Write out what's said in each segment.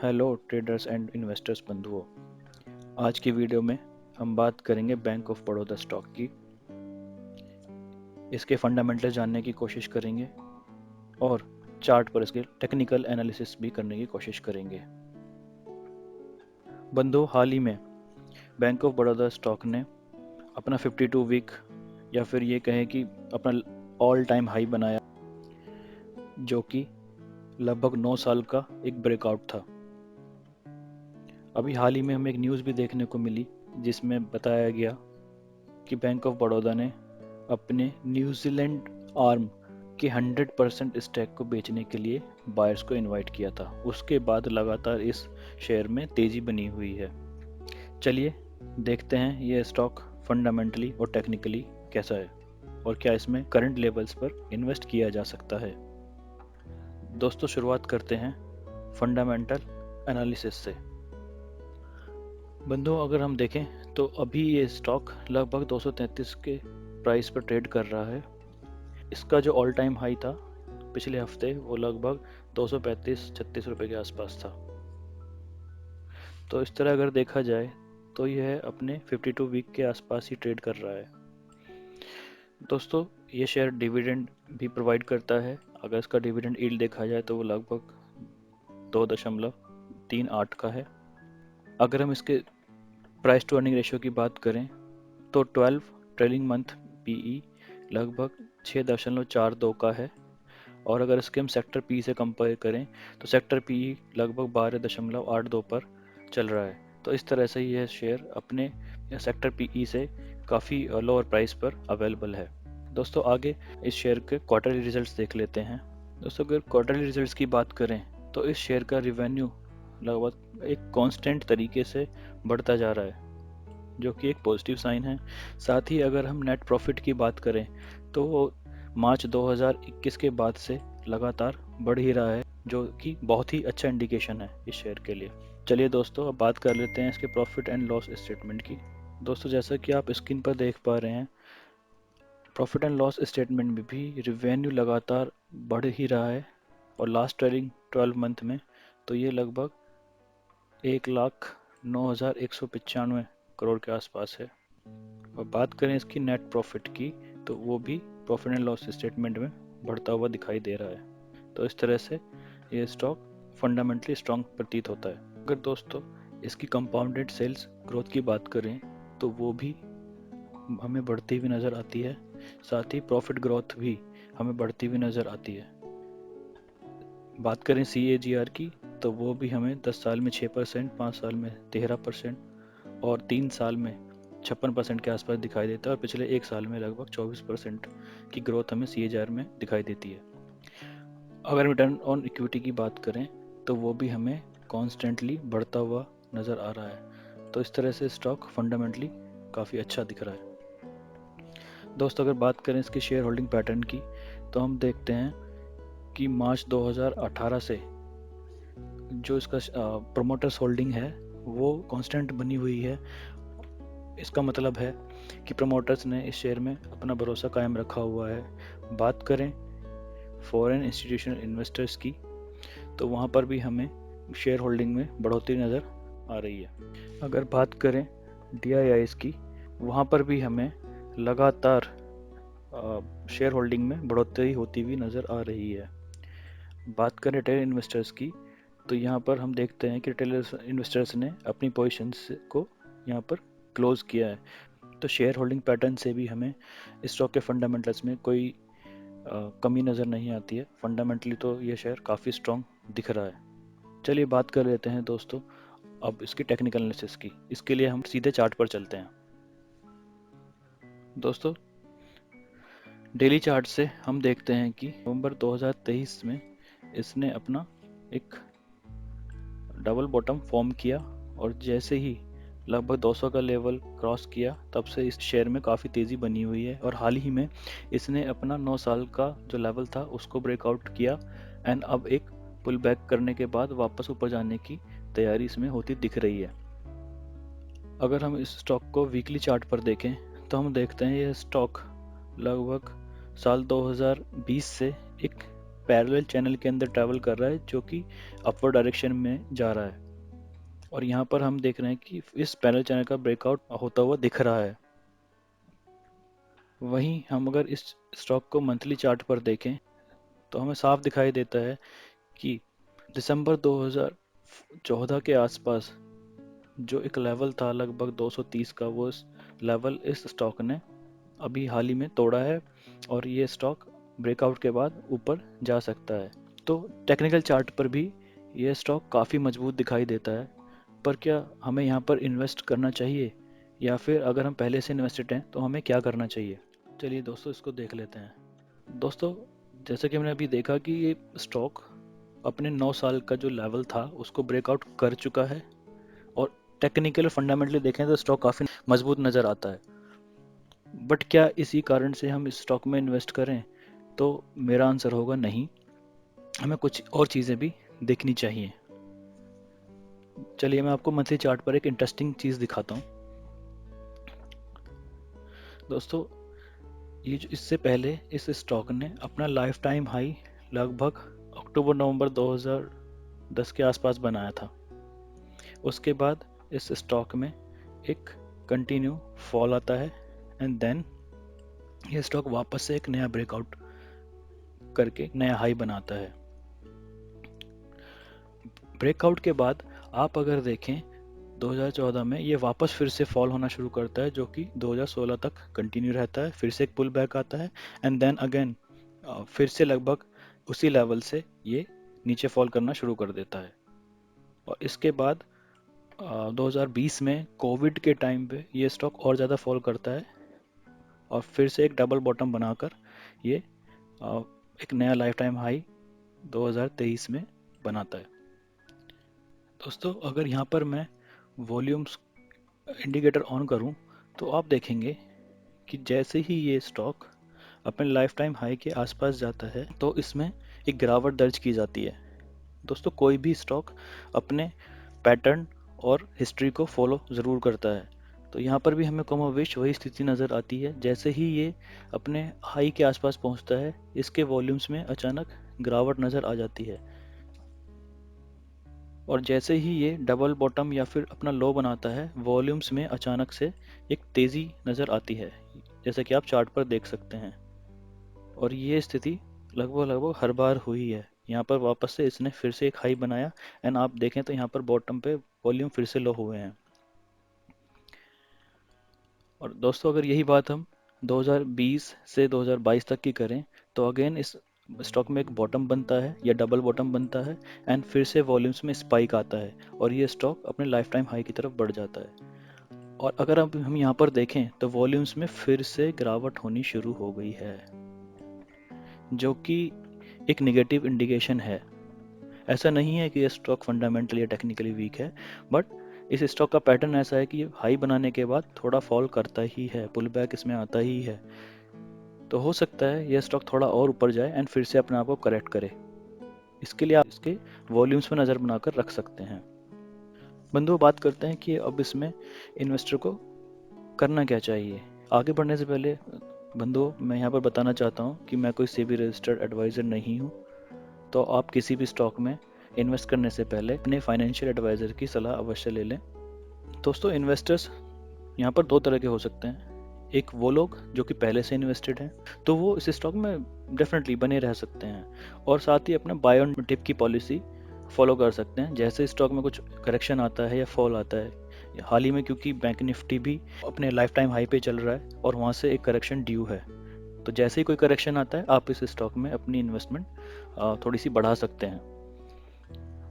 Hello traders and investors बंधुओं। आज की वीडियो में हम बात करेंगे बैंक ऑफ बड़ौदा स्टॉक की। इसके फंडामेंटल जानने की कोशिश करेंगे और चार्ट पर इसके टेक्निकल एनालिसिस भी करने की कोशिश करेंगे। बंधुओं, हाल ही में बैंक ऑफ बड़ौदा स्टॉक ने अपना 52 वीक या फिर ये कहें कि अपना ऑल टाइम हाई बनाया, जो कि लगभग 9 साल का एक ब्रेकआउट था। अभी हाल ही में हमें एक न्यूज़ भी देखने को मिली जिसमें बताया गया कि बैंक ऑफ बड़ौदा ने अपने न्यूजीलैंड आर्म के 100% स्टैक को बेचने के लिए बायर्स को इनवाइट किया था। उसके बाद लगातार इस शेयर में तेजी बनी हुई है। चलिए देखते हैं ये स्टॉक फंडामेंटली और टेक्निकली कैसा है और क्या इसमें करंट लेवल्स पर इन्वेस्ट किया जा सकता है। दोस्तों, शुरुआत करते हैं फंडामेंटल एनालिसिस से। बंधुओं, अगर हम देखें तो अभी ये स्टॉक लगभग 233 के प्राइस पर ट्रेड कर रहा है। इसका जो ऑल टाइम हाई था पिछले हफ्ते वो लगभग 235-36 रुपए के आसपास था। तो इस तरह अगर देखा जाए तो यह अपने 52 वीक के आसपास ही ट्रेड कर रहा है। दोस्तों, ये शेयर डिविडेंड भी प्रोवाइड करता है। अगर इसका डिविडेंड यील्ड देखा जाए तो वो लगभग 2.38 का है। अगर हम इसके प्राइस टू अर्निंग रेशियो की बात करें तो 12 ट्रेलिंग मंथ पीई लगभग 6.42 का है। और अगर इसके हम सेक्टर पी से कंपेयर करें तो सेक्टर पी लगभग 12.82 पर चल रहा है। तो इस तरह से यह शेयर अपने सेक्टर पीई से काफ़ी लोअर प्राइस पर अवेलेबल है। दोस्तों, आगे इस शेयर के क्वार्टरली रिजल्ट्स देख लेते हैं। दोस्तों, अगर क्वार्टरली रिजल्ट्स की बात करें तो इस शेयर का रिवेन्यू लगभग एक कांस्टेंट तरीके से बढ़ता जा रहा है, जो कि एक पॉजिटिव साइन है। साथ ही अगर हम नेट प्रॉफिट की बात करें तो वो मार्च 2021 के बाद से लगातार बढ़ ही रहा है, जो कि बहुत ही अच्छा इंडिकेशन है इस शेयर के लिए। चलिए दोस्तों, अब बात कर लेते हैं इसके प्रॉफिट एंड लॉस स्टेटमेंट की। दोस्तों, जैसा कि आप स्क्रीन पर देख पा रहे हैं, प्रॉफिट एंड लॉस स्टेटमेंट में भी रिवेन्यू लगातार बढ़ ही रहा है और लास्ट ट्रेलिंग 12 मंथ में तो ये लगभग 1,09,195 करोड़ के आसपास है। और बात करें इसकी नेट प्रॉफिट की तो वो भी प्रॉफिट एंड लॉस स्टेटमेंट में बढ़ता हुआ दिखाई दे रहा है। तो इस तरह से ये स्टॉक फंडामेंटली स्ट्रांग प्रतीत होता है। अगर दोस्तों इसकी कंपाउंडेड सेल्स ग्रोथ की बात करें तो वो भी हमें बढ़ती हुई नज़र आती है। साथ ही प्रॉफिट ग्रोथ भी हमें बढ़ती हुई नज़र आती है। बात करें CAGR की तो वो भी हमें 10 साल में 6%, 5 साल में 13% और 3 साल में 56% के आसपास दिखाई देता है। और पिछले एक साल में लगभग 24% की ग्रोथ हमें CAGR में दिखाई देती है। अगर रिटर्न ऑन इक्विटी की बात करें तो वो भी हमें कॉन्स्टेंटली बढ़ता हुआ नज़र आ रहा है। तो इस तरह से स्टॉक फंडामेंटली काफ़ी अच्छा दिख रहा है। दोस्तों, अगर बात करें इसकी शेयर होल्डिंग पैटर्न की तो हम देखते हैं कि मार्च 2018 से जो इसका प्रोमोटर्स होल्डिंग है वो कांस्टेंट बनी हुई है। इसका मतलब है कि प्रमोटर्स ने इस शेयर में अपना भरोसा कायम रखा हुआ है। बात करें फॉरेन इंस्टीट्यूशनल इन्वेस्टर्स की तो वहाँ पर भी हमें शेयर होल्डिंग में बढ़ोतरी नज़र आ रही है। अगर बात करें DIIs की, वहाँ पर भी हमें लगातार शेयर होल्डिंग में बढ़ोतरी होती हुई नज़र आ रही है। बात करें रिटेल इन्वेस्टर्स की तो यहाँ पर हम देखते हैं कि रिटेल इन्वेस्टर्स ने अपनी पोजीशंस को यहाँ पर क्लोज किया है। तो शेयर होल्डिंग पैटर्न से भी हमें स्टॉक के फंडामेंटल्स में कोई कमी नज़र नहीं आती है। फंडामेंटली तो ये शेयर काफ़ी स्ट्रॉन्ग दिख रहा है। चलिए बात कर लेते हैं दोस्तों अब इसकी टेक्निकल एनालिसिस की। इसके लिए हम सीधे चार्ट पर चलते हैं। दोस्तों, डेली चार्ट से हम देखते हैं कि नवंबर 2023 में इसने अपना एक डबल बॉटम फॉर्म किया और जैसे ही लगभग 200 का लेवल क्रॉस किया तब से इस शेयर में काफ़ी तेज़ी बनी हुई है। और हाल ही में इसने अपना 9 साल का जो लेवल था उसको ब्रेकआउट किया एंड अब एक पुल बैक करने के बाद वापस ऊपर जाने की तैयारी इसमें होती दिख रही है। अगर हम इस स्टॉक को वीकली चार्ट पर देखें तो हम देखते हैं यह स्टॉक लगभग साल 2020 से एक पैरेलल चैनल के अंदर ट्रैवल कर रहा है जो कि अपवर्ड डायरेक्शन में जा रहा है, और यहाँ पर हम देख रहे हैं कि इस पैरेलल चैनल का ब्रेकआउट होता हुआ दिख रहा है। वहीं हम अगर इस स्टॉक को मंथली चार्ट पर देखें तो हमें साफ दिखाई देता है कि दिसंबर 2014 के आसपास जो एक लेवल था लगभग 230 का, वो लेवल इस स्टॉक ने अभी हाल ही में तोड़ा है, और ये स्टॉक ब्रेकआउट के बाद ऊपर जा सकता है। तो टेक्निकल चार्ट पर भी ये स्टॉक काफ़ी मजबूत दिखाई देता है, पर क्या हमें यहाँ पर इन्वेस्ट करना चाहिए, या फिर अगर हम पहले से इन्वेस्टेड हैं तो हमें क्या करना चाहिए? चलिए दोस्तों, इसको देख लेते हैं। दोस्तों, जैसे कि हमने अभी देखा कि ये स्टॉक अपने 9 साल का जो लेवल था उसको ब्रेकआउट कर चुका है, और टेक्निकल फंडामेंटली देखें तो स्टॉक काफ़ी मजबूत नज़र आता है। बट क्या इसी कारण से हम इस स्टॉक में इन्वेस्ट करें? तो मेरा आंसर होगा नहीं, हमें कुछ और चीज़ें भी देखनी चाहिए। चलिए मैं आपको मंथली चार्ट पर एक इंटरेस्टिंग चीज़ दिखाता हूँ। दोस्तों, ये जो इससे पहले इस स्टॉक ने अपना लाइफ टाइम हाई लगभग अक्टूबर नवंबर 2010 के आसपास बनाया था। उसके बाद इस स्टॉक में एक कंटिन्यू फॉल आता है, एंड देन ये स्टॉक वापस से एक नया ब्रेकआउट करके नया हाई बनाता है। ब्रेकआउट के बाद आप अगर देखें 2014 में ये वापस फिर से फॉल होना शुरू करता है, जो कि 2016 तक कंटिन्यू रहता है, फिर से एक पुल बैक आता है, एंड देन अगेन फिर से लगभग उसी लेवल से ये नीचे फॉल करना शुरू कर देता है। और इसके बाद 2020 में कोविड के टाइम पे ये स्टॉक और ज़्यादा फॉल करता है, और फिर से एक डबल बॉटम बनाकर ये अ, एक नया लाइफ टाइम हाई 2023 में बनाता है। दोस्तों, अगर यहाँ पर मैं वॉल्यूम्स इंडिकेटर ऑन करूं तो आप देखेंगे कि जैसे ही ये स्टॉक अपने लाइफ टाइम हाई के आसपास जाता है तो इसमें एक गिरावट दर्ज की जाती है। दोस्तों, कोई भी स्टॉक अपने पैटर्न और हिस्ट्री को फॉलो ज़रूर करता है, तो यहाँ पर भी हमें कमोवेश वही स्थिति नज़र आती है। जैसे ही ये अपने हाई के आसपास पहुँचता है, इसके वॉल्यूम्स में अचानक गिरावट नज़र आ जाती है, और जैसे ही ये डबल बॉटम या फिर अपना लो बनाता है, वॉल्यूम्स में अचानक से एक तेज़ी नज़र आती है, जैसे कि आप चार्ट पर देख सकते हैं। और ये स्थिति लगभग लगभग हर बार हुई है। यहाँ पर वापस से इसने फिर से एक हाई बनाया, एंड आप देखें तो यहाँ पर बॉटम पे वॉल्यूम फिर से लो हुए हैं। और दोस्तों, अगर यही बात हम 2020 से 2022 तक की करें तो अगेन इस स्टॉक में एक बॉटम बनता है या डबल बॉटम बनता है, एंड फिर से वॉल्यूम्स में स्पाइक आता है, और ये स्टॉक अपने लाइफ टाइम हाई की तरफ बढ़ जाता है। और अगर अब हम यहाँ पर देखें तो वॉल्यूम्स में फिर से गिरावट होनी शुरू हो गई है, जो कि एक निगेटिव इंडिकेशन है। ऐसा नहीं है कि ये स्टॉक फंडामेंटली या टेक्निकली वीक है, बट इस स्टॉक का पैटर्न ऐसा है कि ये हाई बनाने के बाद थोड़ा फॉल करता ही है, पुल बैक इसमें आता ही है। तो हो सकता है ये स्टॉक थोड़ा और ऊपर जाए एंड फिर से अपने आप को करेक्ट करे। इसके लिए आप इसके वॉल्यूम्स पर नज़र बनाकर रख सकते हैं। बंधुओं, बात करते हैं कि अब इसमें इन्वेस्टर को करना क्या चाहिए। आगे बढ़ने से पहले बंधुओं, मैं यहाँ पर बताना चाहता हूँ कि मैं कोई सेबी रजिस्टर्ड एडवाइज़र नहीं हूँ, तो आप किसी भी स्टॉक में इन्वेस्ट करने से पहले अपने फाइनेंशियल एडवाइज़र की सलाह अवश्य ले लें। दोस्तों, इन्वेस्टर्स यहाँ पर दो तरह के हो सकते हैं। एक वो लोग जो कि पहले से इन्वेस्टेड हैं, तो वो इस स्टॉक में डेफिनेटली बने रह सकते हैं, और साथ ही अपना बाय ऑन डिप की पॉलिसी फॉलो कर सकते हैं। जैसे स्टॉक में कुछ करेक्शन आता है या फॉल आता है, हाल ही में क्योंकि बैंक निफ्टी भी अपने लाइफ टाइम हाई पे चल रहा है और वहाँ से एक करेक्शन ड्यू है, तो जैसे ही कोई करेक्शन आता है आप इस स्टॉक में अपनी इन्वेस्टमेंट थोड़ी सी बढ़ा सकते हैं।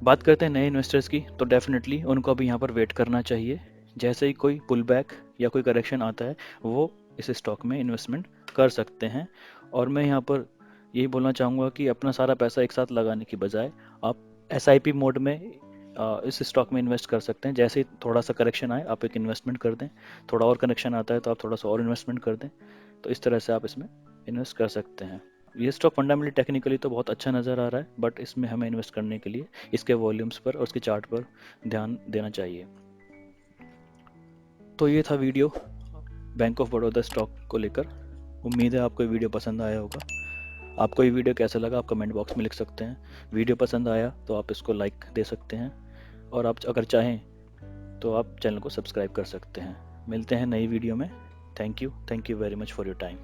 बात करते हैं नए इन्वेस्टर्स की, तो डेफिनेटली उनको अभी यहाँ पर वेट करना चाहिए। जैसे ही कोई पुल बैक या कोई करेक्शन आता है, वो इस स्टॉक में इन्वेस्टमेंट कर सकते हैं। और मैं यहाँ पर यही बोलना चाहूँगा कि अपना सारा पैसा एक साथ लगाने की बजाय आप SIP मोड में इस स्टॉक में इन्वेस्ट कर सकते हैं। जैसे ही थोड़ा सा करेक्शन आए आप एक इन्वेस्टमेंट कर दें, थोड़ा और करेक्शन आता है तो आप थोड़ा सा और इन्वेस्टमेंट कर दें, तो इस तरह से आप इसमें इन्वेस्ट कर सकते हैं। ये स्टॉक फंडामेंटली टेक्निकली तो बहुत अच्छा नज़र आ रहा है, बट इसमें हमें इन्वेस्ट करने के लिए इसके वॉल्यूम्स पर और उसके चार्ट पर ध्यान देना चाहिए। तो ये था video bank of Baroda stock को लेकर। उम्मीद है आपको ये वीडियो पसंद आया होगा। आपको ये वीडियो कैसा लगा आप कमेंट बॉक्स में लिख सकते हैं। वीडियो पसंद आया तो आप इसको लाइक दे सकते हैं, और आप अगर चाहें तो आप चैनल को सब्सक्राइब कर सकते हैं। मिलते हैं नई वीडियो में। Thank you very much for your time.